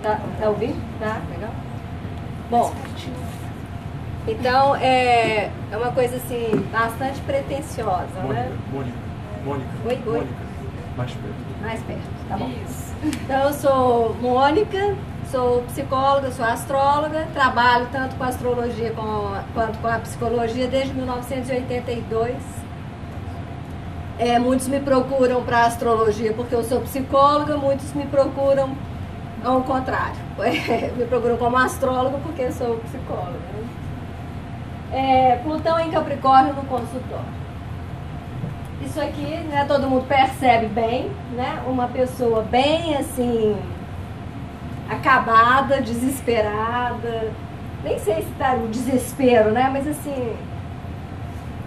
Tá ouvindo? Tá, legal. Bom, então é uma coisa assim, bastante pretensiosa, né? Mônica. Oi? Mônica. Mais perto. Mais perto, tá bom. Isso. Então eu sou Mônica, sou psicóloga, sou astróloga, trabalho tanto com a astrologia quanto com a psicologia desde 1982. Muitos me procuram para astrologia porque eu sou psicóloga, muitos me procuram ao contrário. Me procuram como astróloga porque eu sou psicóloga. Plutão em Capricórnio no consultório. Isso aqui, né, todo mundo percebe bem, né? Uma pessoa bem assim, acabada, desesperada. Nem sei se está no desespero, né? Mas assim,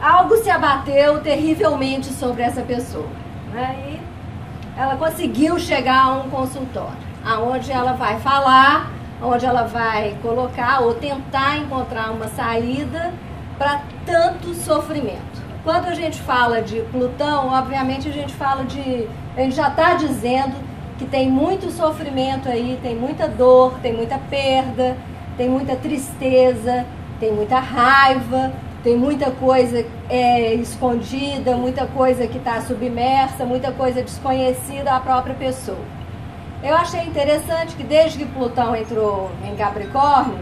algo se abateu terrivelmente sobre essa pessoa, né? E ela conseguiu chegar a um consultório, aonde ela vai falar, onde ela vai colocar ou tentar encontrar uma saída para tanto sofrimento. Quando a gente fala de Plutão, obviamente a gente já está dizendo que tem muito sofrimento aí, tem muita dor, tem muita perda, tem muita tristeza, tem muita raiva, tem muita coisa escondida, muita coisa que está submersa, muita coisa desconhecida à própria pessoa. Eu achei interessante que desde que Plutão entrou em Capricórnio,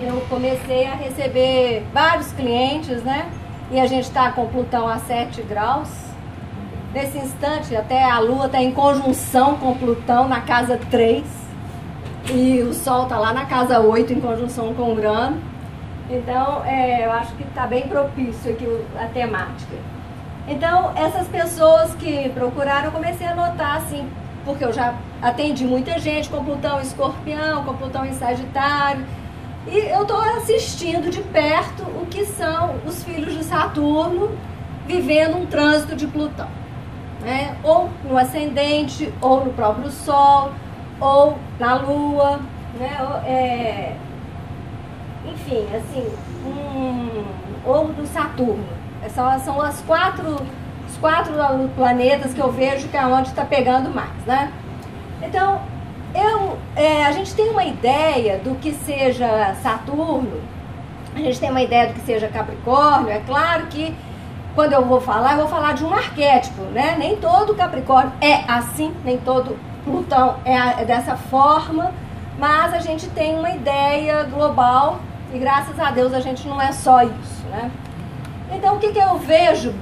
eu comecei a receber vários clientes, né? E a gente está com Plutão a 7 graus. Nesse instante, até a Lua está em conjunção com Plutão na casa 3. E o Sol está lá na casa 8, em conjunção com Urano. Então, eu acho que está bem propício aqui a temática. Então, essas pessoas que procuraram, eu comecei a notar, assim, porque eu já atendi muita gente com Plutão em Escorpião, com Plutão em Sagitário. E eu estou assistindo de perto o que são os filhos de Saturno vivendo um trânsito de Plutão, né? Ou no ascendente, ou no próprio Sol, ou na Lua, né? Enfim, assim, ou do Saturno. São os quatro planetas que eu vejo que é onde está pegando mais, né? Então, a gente tem uma ideia do que seja Saturno, a gente tem uma ideia do que seja Capricórnio. É claro que quando eu vou falar de um arquétipo, né? Nem todo Capricórnio é assim, nem todo Plutão é dessa forma, mas a gente tem uma ideia global e graças a Deus a gente não é só isso, né? Então o que eu vejo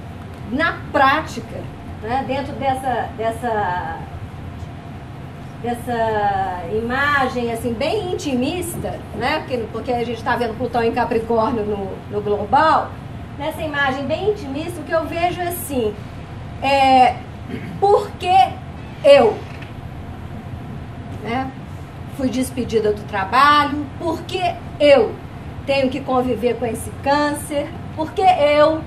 na prática, né? Dentro dessa imagem assim bem intimista, né? Porque a gente está vendo Plutão em Capricórnio no global, nessa imagem bem intimista, o que eu vejo é assim, por que eu, né, fui despedida do trabalho, por que eu tenho que conviver com esse câncer, por que eu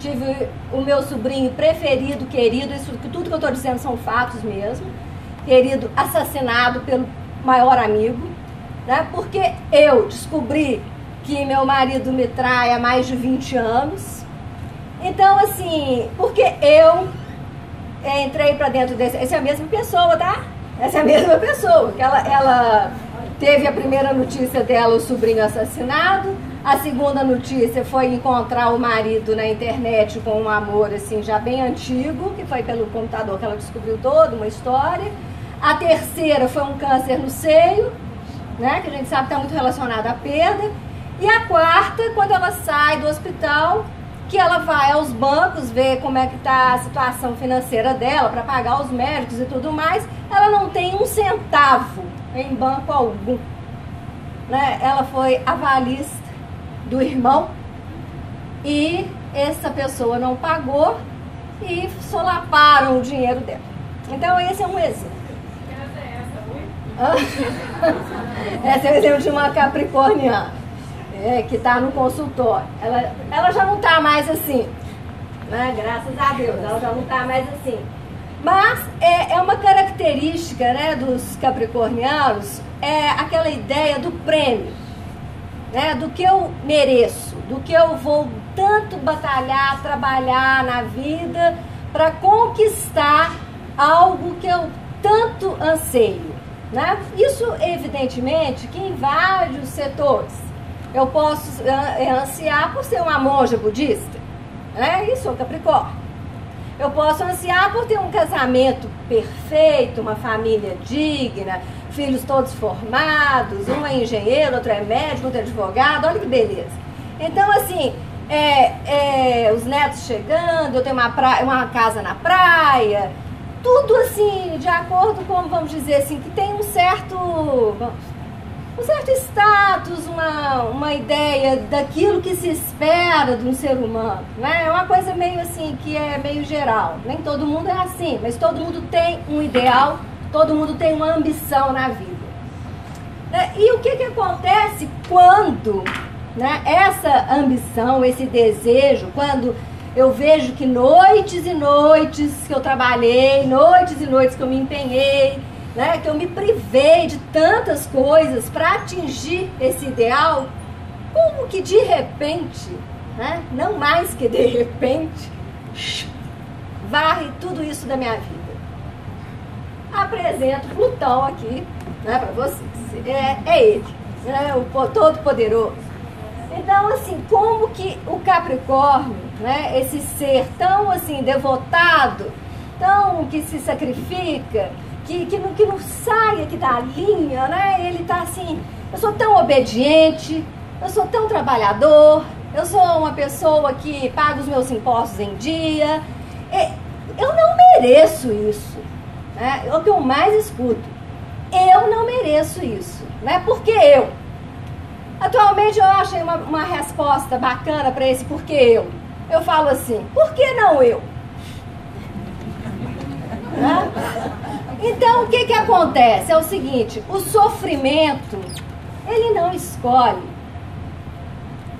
tive o meu sobrinho preferido, querido, tudo que eu estou dizendo são fatos mesmo, querido, assassinado pelo maior amigo, né? Porque eu descobri que meu marido me trai há mais de 20 anos. Então, assim, porque eu entrei para dentro desse... Essa é a mesma pessoa, tá? Essa é a mesma pessoa. Que ela teve a primeira notícia dela, o sobrinho assassinado. A segunda notícia foi encontrar o marido na internet com um amor, assim, já bem antigo, que foi pelo computador que ela descobriu toda uma história. A terceira foi um câncer no seio, né, que a gente sabe que está muito relacionado à perda. E a quarta, quando ela sai do hospital, que ela vai aos bancos ver como é que está a situação financeira dela para pagar os médicos e tudo mais, ela não tem um centavo em banco algum, né? Ela foi avalista do irmão e essa pessoa não pagou e solaparam o dinheiro dela. Então esse é um exemplo. Esse é o exemplo de uma capricorniana, que está no consultório. Ela já não está mais assim, né? Graças a Deus, ela já não está mais assim. Mas é uma característica, né, dos capricornianos, aquela ideia do prêmio, né, do que eu mereço, do que eu vou tanto batalhar, trabalhar na vida para conquistar algo que eu tanto anseio. né? Isso, evidentemente, que em vários setores. Eu posso ansiar por ser uma monja budista, né? E sou Capricórnio. Eu posso ansiar por ter um casamento perfeito, uma família digna, filhos todos formados, um é engenheiro, outro é médico, outro é advogado, olha que beleza. Então, assim, os netos chegando, eu tenho uma casa na praia, tudo assim, de acordo com, vamos dizer assim, que tem um certo status, uma ideia daquilo que se espera de um ser humano, né? É uma coisa meio assim, que é meio geral. Nem todo mundo é assim, mas todo mundo tem um ideal, todo mundo tem uma ambição na vida. E o que acontece quando, né, essa ambição, esse desejo, quando eu vejo que noites e noites que eu trabalhei, noites e noites que eu me empenhei, né, que eu me privei de tantas coisas para atingir esse ideal, como que de repente, né, não mais que de repente, varre tudo isso da minha vida. Apresento Plutão aqui, né, para vocês. É ele, né, o Todo-Poderoso. Então, assim, como que o Capricórnio, né, esse ser tão assim devotado, tão que se sacrifica, que não sai aqui da linha, né? Ele tá assim, eu sou tão obediente, eu sou tão trabalhador, eu sou uma pessoa que paga os meus impostos em dia, eu não mereço isso, né? É o que eu mais escuto. Eu não mereço isso, né? Porque eu. Atualmente eu achei uma resposta bacana para esse porque eu. Eu falo assim, por que não eu? Né? Então, o que acontece? É o seguinte, o sofrimento, ele não escolhe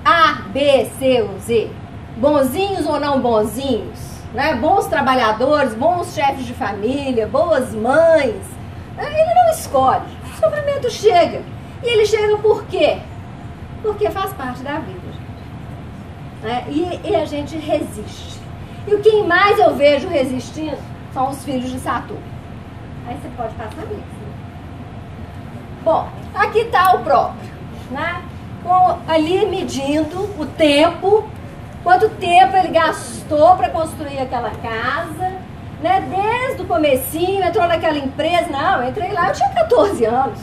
A, B, C ou Z, bonzinhos ou não bonzinhos, né? Bons trabalhadores, bons chefes de família, boas mães, né? Ele não escolhe, o sofrimento chega. E ele chega por quê? Porque faz parte da vida, né? E a gente resiste. E o que mais eu vejo resistindo são os filhos de Saturno. Aí você pode passar isso. Bom, aqui está o próprio, né? Ali medindo o tempo, quanto tempo ele gastou para construir aquela casa, né? Desde o comecinho, entrou naquela empresa. Não, eu entrei lá, eu tinha 14 anos.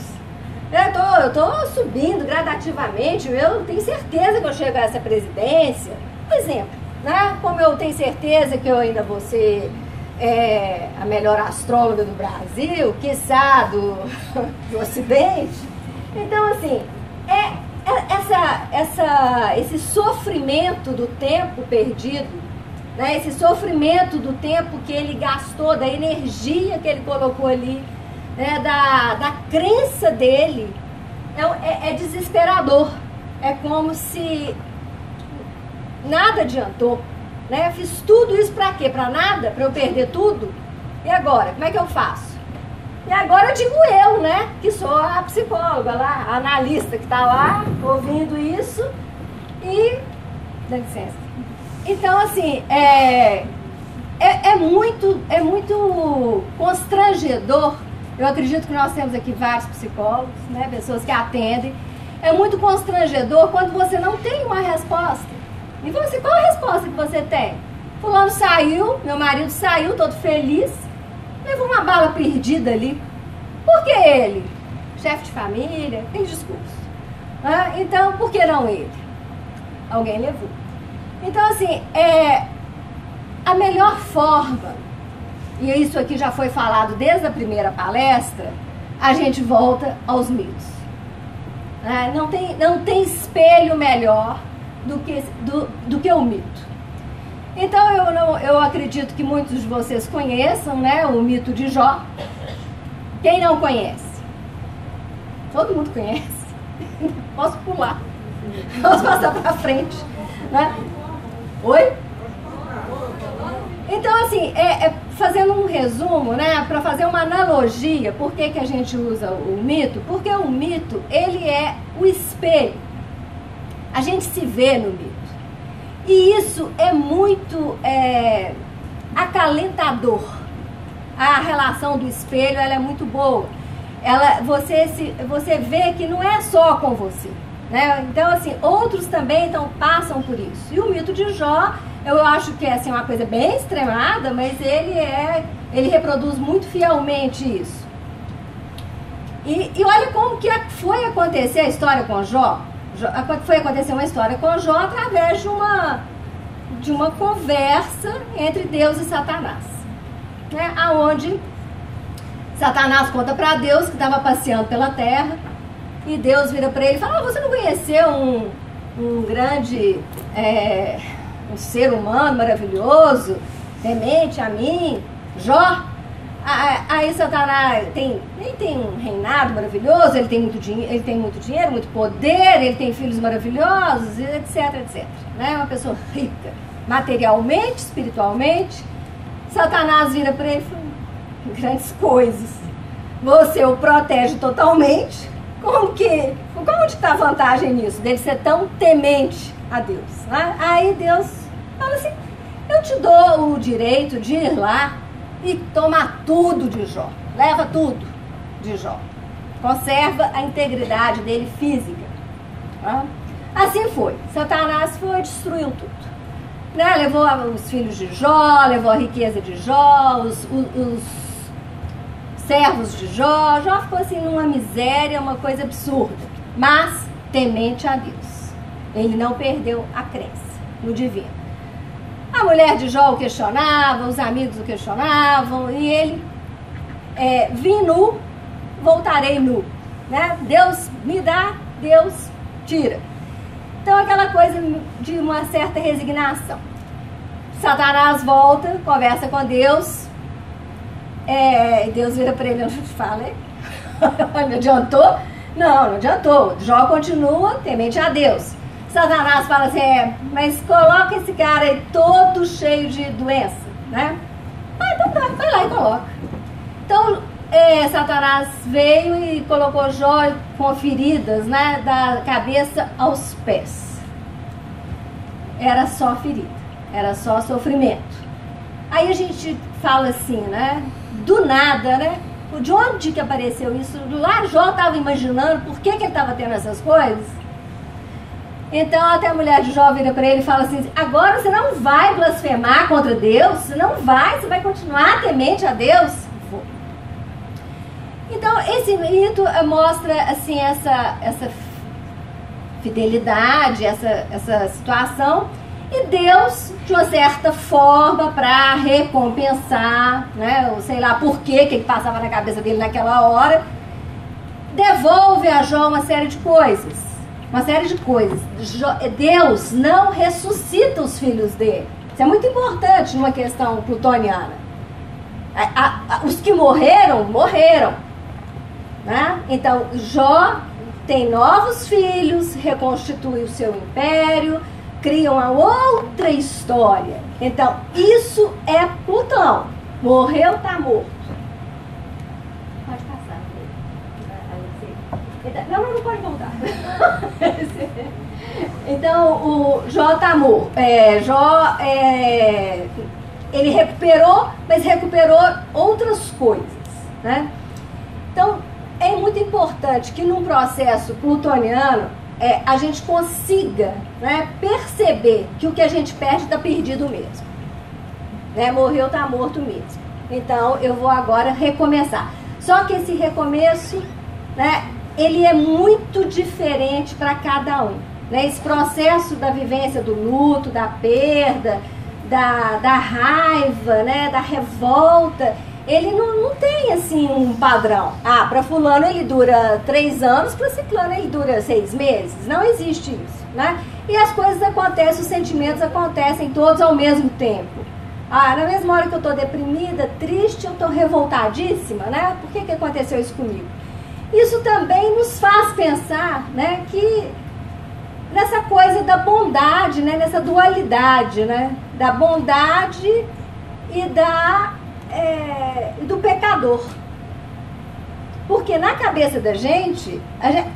Eu tô subindo gradativamente, eu tenho certeza que eu chego a essa presidência. Por exemplo, né? Como eu tenho certeza que eu ainda vou ser a melhor astróloga do Brasil, quiçá do Ocidente. Então, assim, esse sofrimento do tempo perdido, né? Esse sofrimento do tempo que ele gastou, da energia que ele colocou ali, né? Da crença dele, é desesperador. É como se nada adiantou. Né? Fiz tudo isso pra quê? Pra nada? Pra eu perder tudo? E agora? Como é que eu faço? E agora eu digo eu, né? Que sou a psicóloga lá, a analista que tá lá, ouvindo isso e... Dá licença. Então, assim, é muito constrangedor. Eu acredito que nós temos aqui vários psicólogos, né? Pessoas que atendem. É muito constrangedor quando você não tem uma resposta. E você, qual a resposta que você tem? Fulano saiu, meu marido saiu, todo feliz, levou uma bala perdida ali. Por que ele? Chefe de família, tem discurso. Então, por que não ele? Alguém levou. Então, assim, a melhor forma, e isso aqui já foi falado desde a primeira palestra, a gente volta aos mitos. Não tem espelho melhor do que o mito. Então eu acredito que muitos de vocês conheçam, né, o mito de Jó. Quem não conhece? Todo mundo conhece. Posso pular. Posso passar para frente, né? Oi? Então, assim, fazendo um resumo, né, para fazer uma analogia, por que a gente usa o mito? Porque o mito, ele é o espelho. A gente se vê no mito. E isso é muito acalentador. A relação do espelho, ela é muito boa. você vê que não é só com você, né? Então, assim, outros também passam por isso. E o mito de Jó, eu acho que é assim, uma coisa bem extremada, mas ele reproduz muito fielmente isso. E olha como que foi acontecer a história com Jó. Foi acontecer uma história com Jó através de uma conversa entre Deus e Satanás, né? Aonde Satanás conta para Deus que estava passeando pela terra e Deus vira para ele e fala: você não conheceu um grande um ser humano maravilhoso, temente a mim, Jó? Aí Satanás ele tem um reinado maravilhoso, ele tem muito dinheiro, muito poder, ele tem filhos maravilhosos, etc, etc. Né? Uma pessoa rica, materialmente, espiritualmente. Satanás vira para ele e fala: grandes coisas. Você o protege totalmente. Como está a vantagem nisso? Dele ser tão temente a Deus. Né? Aí Deus fala assim: eu te dou o direito de ir lá e tomar tudo de Jó. Leva tudo de Jó. Conserva a integridade dele física. Tá? Assim foi. Satanás foi e destruiu tudo. Né? Levou os filhos de Jó, levou a riqueza de Jó, os servos de Jó. Jó ficou assim numa miséria, uma coisa absurda. Mas temente a Deus. Ele não perdeu a crença no divino. A mulher de Jó o questionava, os amigos o questionavam, e ele, vim nu, voltarei nu. Né? Deus me dá, Deus tira. Então, aquela coisa de uma certa resignação. Satanás volta, conversa com Deus, Deus vira para ele e fala: me adiantou? Não adiantou. Jó continua temente a Deus. Satanás fala assim: mas coloca esse cara aí todo cheio de doença, né? Então tá, vai lá e coloca. Então, Satanás veio e colocou Jó com feridas, né, da cabeça aos pés. Era só ferida, era só sofrimento. Aí a gente fala assim, né, do nada, né? De onde que apareceu isso? Lá Jó estava imaginando por que ele estava tendo essas coisas. Então até a mulher de Jó vira para ele e fala assim: agora você não vai blasfemar contra Deus? Você não vai, você vai continuar temente a Deus? Vou. Então esse mito mostra assim essa fidelidade, essa situação, e Deus, de uma certa forma, para recompensar, né, ou sei lá por que passava na cabeça dele naquela hora, devolve a Jó uma série de coisas. Uma série de coisas. Deus não ressuscita os filhos dele. Isso é muito importante numa questão plutoniana. Os que morreram, morreram. Né? Então, Jó tem novos filhos, reconstitui o seu império, cria uma outra história. Então, isso é Plutão. Morreu, está morto. Pode passar. Não pode voltar. Então, o Jó está morto. Jó, ele recuperou, mas recuperou outras coisas. Né? Então, é muito importante que num processo plutoniano a gente consiga, né, perceber que o que a gente perde está perdido mesmo. Né? Morreu, está morto mesmo. Então, eu vou agora recomeçar. Só que esse recomeço, né, ele é muito diferente para cada um. Né? Esse processo da vivência do luto, da perda, da raiva, né, da revolta, ele não tem assim um padrão. Para fulano ele dura 3 anos, para ciclano ele dura 6 meses. Não existe isso. Né? E as coisas acontecem, os sentimentos acontecem todos ao mesmo tempo. Na mesma hora que eu estou deprimida, triste, eu estou revoltadíssima, né? Por que aconteceu isso comigo? Isso também nos faz pensar, né, que nessa coisa da bondade, né, nessa dualidade, né, da bondade e do pecador. Porque na cabeça da gente,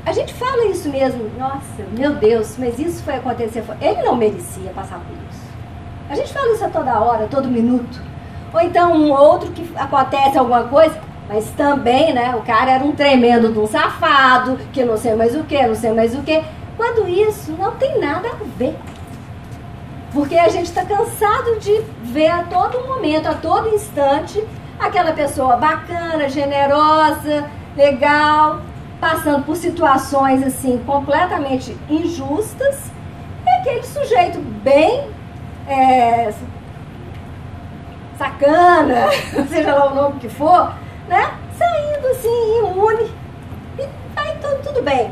a gente fala isso mesmo: nossa, meu Deus, mas isso foi acontecer. Ele não merecia passar por isso. A gente fala isso a toda hora, a todo minuto. Ou então um outro que acontece alguma coisa: Mas também, né, o cara era um tremendo de um safado, que não sei mais o que, não sei mais o que. Quando isso não tem nada a ver. Porque a gente está cansado de ver a todo momento, a todo instante, aquela pessoa bacana, generosa, legal, passando por situações assim completamente injustas, e aquele sujeito bem sacana, seja lá o nome que for, né? Saindo assim, imune, e vai tudo bem.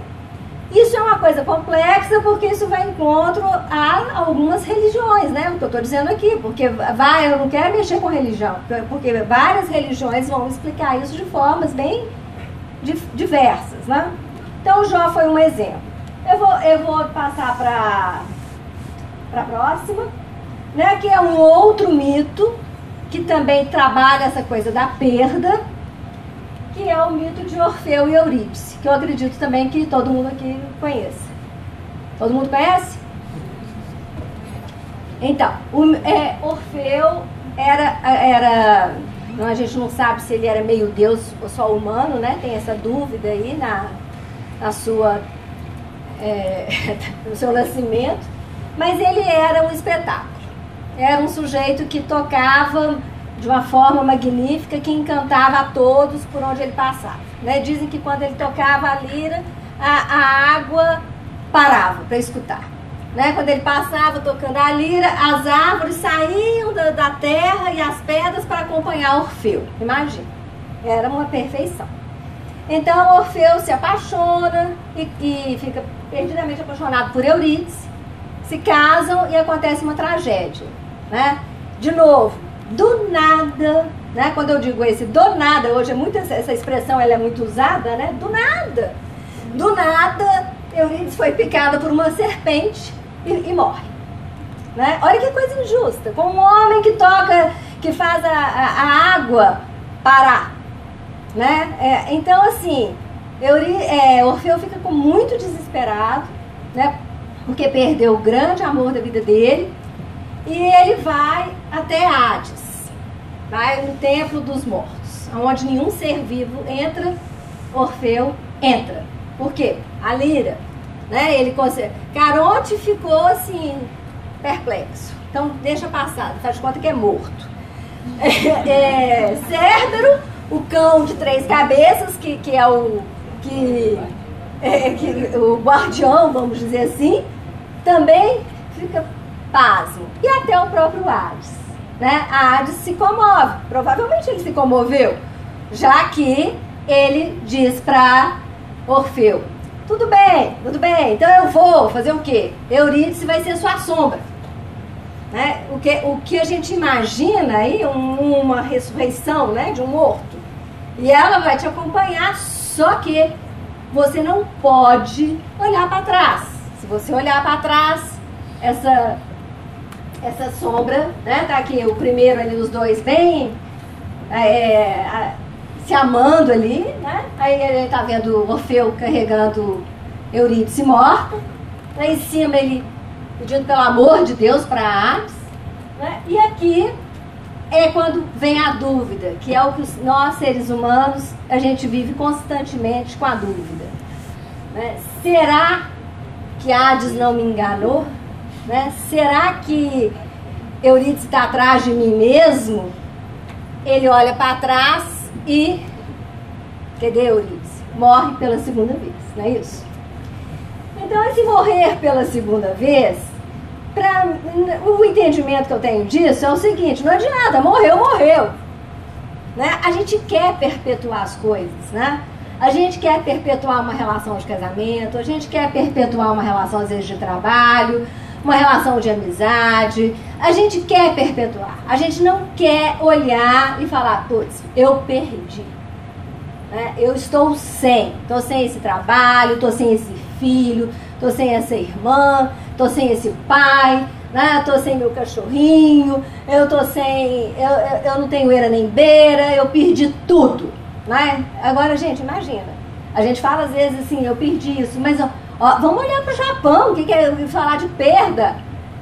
Isso é uma coisa complexa, porque isso vai em encontro a algumas religiões, né? O que eu estou dizendo aqui, porque eu não quero mexer com religião, porque várias religiões vão explicar isso de formas bem diversas, né? Então, Jó foi um exemplo. Eu vou passar para a próxima, né? Que é um outro mito que também trabalha essa coisa da perda, que é o mito de Orfeu e Eurídice, que eu acredito também que todo mundo aqui conhece. Todo mundo conhece? Então, Orfeu era a gente não sabe se ele era meio deus ou só humano, né? Tem essa dúvida aí na sua, no seu nascimento, mas ele era um espetáculo. Era um sujeito que tocava de uma forma magnífica, que encantava a todos por onde ele passava, né? Dizem que quando ele tocava a lira, a água parava para escutar, né? Quando ele passava tocando a lira, as árvores saíam da terra e as pedras para acompanhar Orfeu. Imagina, era uma perfeição. Então Orfeu se apaixona e fica perdidamente apaixonado por Eurídice, se casam e acontece uma tragédia, né? De novo, do nada, né? Quando eu digo do nada, hoje essa expressão ela é muito usada, né? Do nada, Eurídice foi picada por uma serpente e morre, né? Olha que coisa injusta, com um homem que faz a água parar, né? Então assim, Orfeu fica muito desesperado, né? Porque perdeu o grande amor da vida dele. E ele vai até Hades, vai no templo dos mortos, onde nenhum ser vivo entra. Orfeu entra. Por quê? A lira, né? Caronte ficou assim, perplexo. Então deixa passar, faz de conta que é morto. Cérbero, o cão de 3 cabeças, que é o guardião, vamos dizer assim, também fica pasmo. E até o próprio Hades, né? A Hades se comove. Provavelmente ele se comoveu, já que ele diz para Orfeu: tudo bem, então eu vou fazer o quê? Eurídice vai ser sua sombra, né? O que a gente imagina aí, uma ressurreição, né, de um morto, e ela vai te acompanhar, só que você não pode olhar para trás. Se você olhar para trás, essa sombra, né? Tá aqui o primeiro ali, os dois bem se amando ali, né? Aí ele tá vendo Orfeu carregando Eurídice morta. Lá em cima ele pedindo pelo amor de Deus para Hades, né? E aqui é quando vem a dúvida, que é o que nós seres humanos a gente vive constantemente com a dúvida, né? Será que Hades não me enganou? Né? Será que Eurídice está atrás de mim mesmo? Ele olha para trás e cadê Eurídice? Morre pela segunda vez, não é isso? Então esse morrer pela segunda vez, o entendimento que eu tenho disso é o seguinte: não adianta, morreu, né? A gente quer perpetuar as coisas, né? A gente quer perpetuar uma relação de casamento, a gente quer perpetuar uma relação às vezes de trabalho, uma relação de amizade. A gente quer perpetuar. A gente não quer olhar e falar: putz, eu perdi, né? Eu estou sem esse trabalho, estou sem esse filho, estou sem essa irmã, estou sem esse pai, né? Estou sem meu cachorrinho, eu não tenho eira nem beira, eu perdi tudo, né? Agora, gente, imagina, a gente fala às vezes assim: eu perdi isso, mas vamos olhar para o Japão. O que é falar de perda,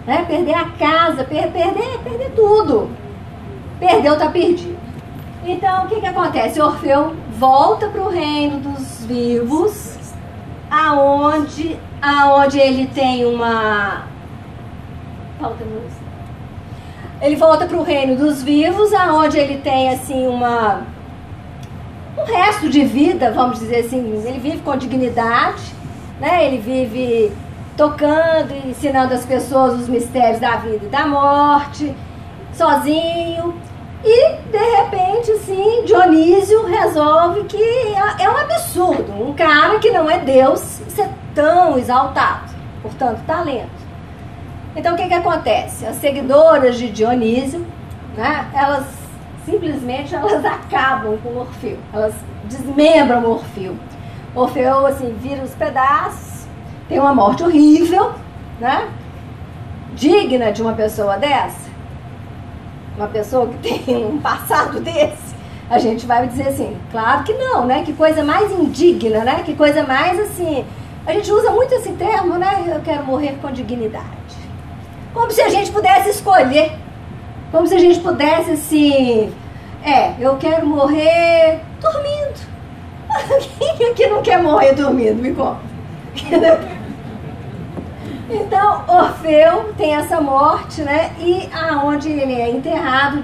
né? Perder a casa, perder tudo. Perdeu, tá perdido. Então, o que acontece? Orfeu volta para o reino dos vivos, aonde ele tem uma... Ele volta para o reino dos vivos, aonde ele tem, assim, um resto de vida, vamos dizer assim. Ele vive com dignidade, né? Ele vive tocando e ensinando as pessoas os mistérios da vida e da morte, sozinho. E, de repente, assim, Dionísio resolve que é um absurdo um cara que não é Deus ser tão exaltado, por tanto talento. Então, o que acontece? As seguidoras de Dionísio, né, elas simplesmente acabam com Orfeu, elas desmembram Orfeu. Orfeu, assim, vira os pedaços, tem uma morte horrível, né, digna de uma pessoa dessa. Uma pessoa que tem um passado desse, a gente vai dizer assim, claro que não, né? Que coisa mais indigna, né? Que coisa mais assim... A gente usa muito esse termo, né? Eu quero morrer com dignidade. Como se a gente pudesse escolher. Como se a gente pudesse, assim... eu quero morrer dormindo. Quem aqui não quer morrer dormindo? Me conta. Então, Orfeu tem essa morte, né? E aonde ele é enterrado,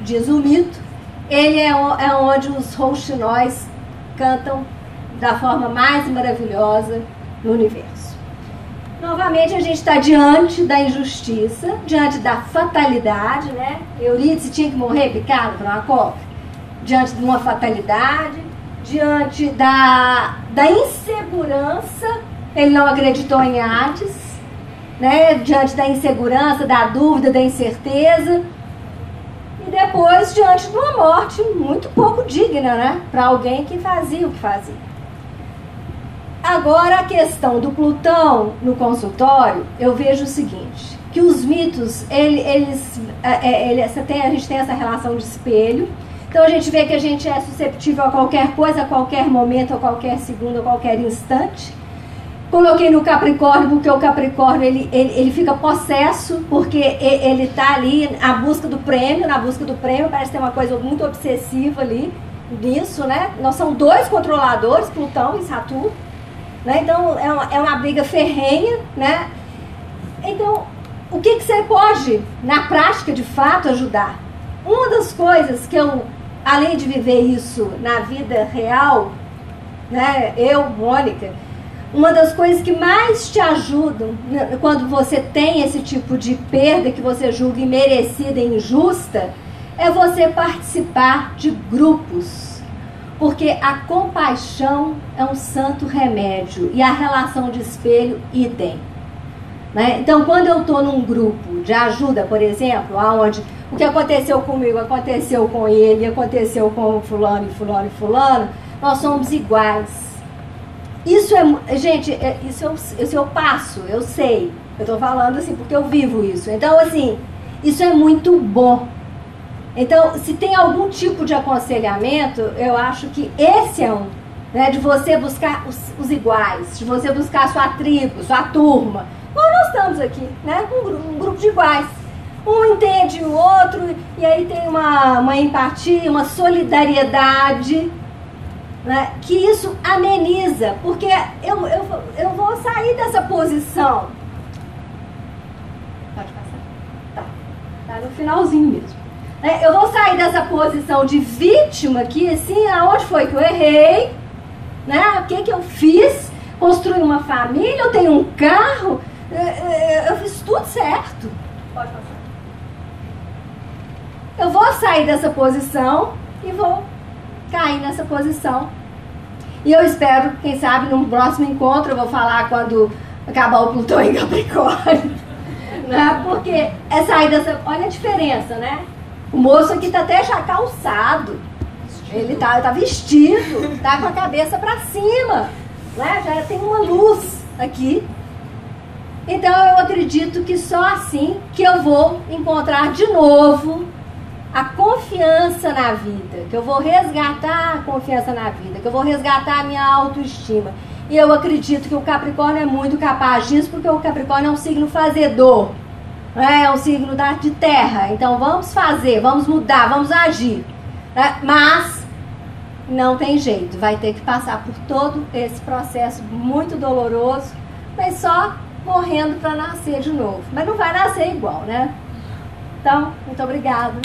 diz o mito, ele é onde os rouxinóis cantam da forma mais maravilhosa do universo. Novamente, a gente está diante da injustiça, diante da fatalidade, né? Eurídice tinha que morrer picado por uma cobra. Diante de uma fatalidade, diante da insegurança. Ele não acreditou em Hades, né? Diante da insegurança, da dúvida, da incerteza. E depois, diante de uma morte muito pouco digna, né? Para alguém que fazia o que fazia. Agora, a questão do Plutão no consultório, eu vejo o seguinte, que os mitos, a gente tem essa relação de espelho. Então, a gente vê que a gente é susceptível a qualquer coisa, a qualquer momento, a qualquer segundo, a qualquer instante. Coloquei no Capricórnio, porque o Capricórnio ele fica possesso, porque ele está ali na busca do prêmio, parece ter uma coisa muito obsessiva ali nisso, né? Nós somos dois controladores, Plutão e Saturno, né? Então é uma briga ferrenha, né? Então, o que você pode, na prática, de fato, ajudar? Uma das coisas que eu, além de viver isso na vida real, né? Mônica, uma das coisas que mais te ajudam quando você tem esse tipo de perda que você julga imerecida e injusta, é você participar de grupos. Porque a compaixão é um santo remédio e a relação de espelho, idem. Né? Então, quando eu estou num grupo de ajuda, por exemplo, onde o que aconteceu comigo aconteceu com ele, aconteceu com fulano e fulano e fulano, nós somos iguais. Isso é, gente, isso eu passo, eu sei. Eu estou falando assim porque eu vivo isso. Então, assim, isso é muito bom. Então, se tem algum tipo de aconselhamento, eu acho que esse é um, né, de você buscar os iguais, de você buscar a sua tribo, sua turma. Como nós estamos aqui, né, um grupo de iguais. Um entende o outro, e aí tem uma empatia, uma solidariedade, né, que isso ameniza, porque eu vou sair dessa posição. Pode passar? Tá no finalzinho mesmo. Eu vou sair dessa posição de vítima aqui, assim, aonde foi que eu errei, né? O que eu fiz? Construí uma família, eu tenho um carro, eu fiz tudo certo. Pode passar. Eu vou sair dessa posição e vou cair nessa posição. E eu espero, quem sabe, num próximo encontro, eu vou falar quando acabar o Plutão em Capricórnio, né? Porque é sair dessa... Olha a diferença, né? O moço aqui tá até já calçado, ele tá vestido, tá com a cabeça para cima, né? Já tem uma luz aqui. Então eu acredito que só assim que eu vou encontrar de novo a confiança na vida, que eu vou resgatar a confiança na vida, que eu vou resgatar a minha autoestima. E eu acredito que o Capricórnio é muito capaz disso, porque o Capricórnio é um signo fazedor, né? É um signo de terra. Então vamos fazer, vamos mudar, vamos agir. Mas não tem jeito, vai ter que passar por todo esse processo muito doloroso, mas só morrendo para nascer de novo. Mas não vai nascer igual, né? Então, muito obrigada.